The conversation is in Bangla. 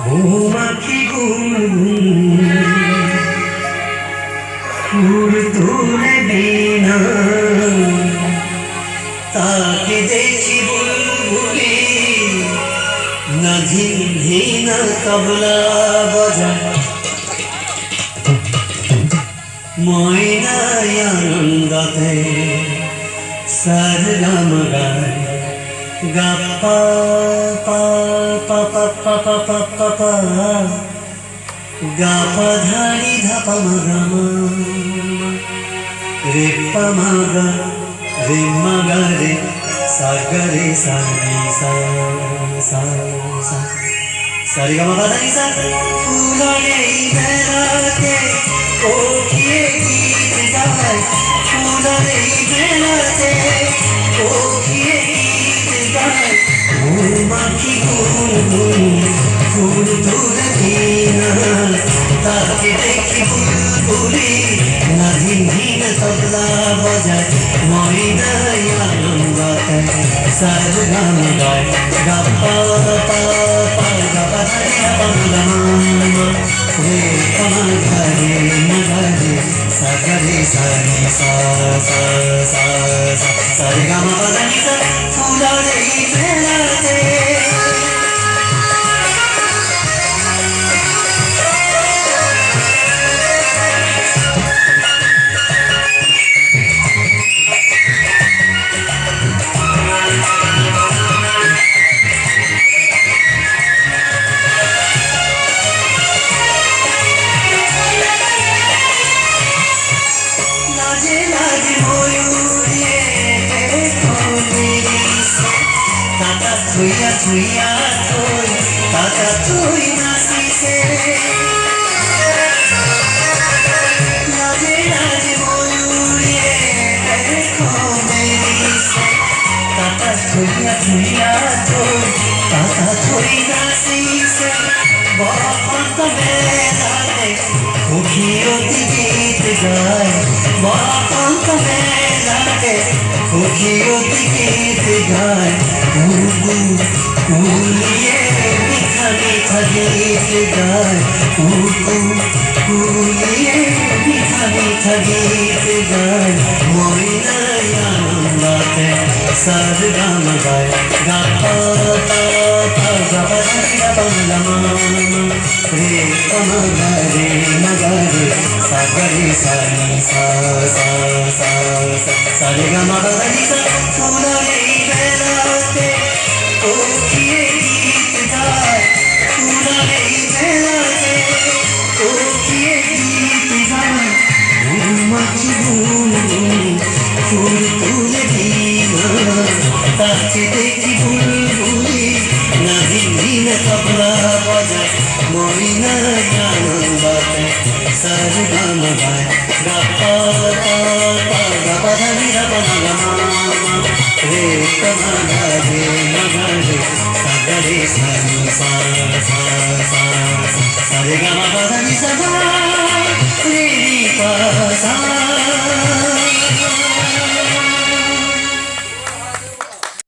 মৌমাছি ফুল তোলে বিনা তাকে দেখি বুলবুলি না ঝিমঝি না তবলা বাজায় ময়নায় আনন্দতে সরগম গায় গা পা পা পা পা পা পা পা পা পা গা পা ধানি ধা পা মা গা মা রে পা মা গা রে মা গা রে সা গা রে সা নি সা সা সা সা রে গা মা পা ধা নি সা ফুলরে বেলাতে কোকিয়ে গীত গায় ফুলরে বেলাতে কোকিয়ে মৌমাছি ফুল তোলে বিনা তাকে দেখি বুলবুলি না ঝিনঝিন তবলা বাজায় ময়নায় আনন্দতে সরগম গায় গা পা পা পা গা পা ধা নি ধা পা মা মা রে পা মা গা রে মা গা রে সা গা রে সা নি সা সা সা সা রে গা মা পা ধা নি সা ফুলরে বেলাতে Tuya tuya toy, tata toy nasi se. Laje laje moyuriye, dekho meri se. Tata tuya tuya toy, tata toy nasi se. Bahut melate, khushiyo ki geet gaye. Bahut melate, khushiyo ki geet gaye. কুলিয়ে মিঠা মিঠা গীত গায় কুলিয়ে মিঠা মিঠা গীত গায় ময়নায় আনন্দতে সরগম গায় গা পা পা পা গা পা ধা নি ধা পা মা রে পা মা গা রে মা গা রে সা গা রে সা নি সা সা সা সা রে গা মা পা ধা নি সা ফুলরে বেলাতে কোকিয়ে গীত গায় ফুলরে বেলাতে কোকিয়ে গীত গায় মৌমাছি ফুল তোলে বিনা তাকে দেখি বুলবুলি না ঝিনঝিন তবলা বাজায় ময়নায় আনন্দতে সরগম গায় গা পা পা পা গা পা ধা নি ধা পা মা রে পা মা গা রে মা গা রে সা গা রে সা নি সা সা সা সা রে গা মা পা ধা নি সা গা রে নি পা সা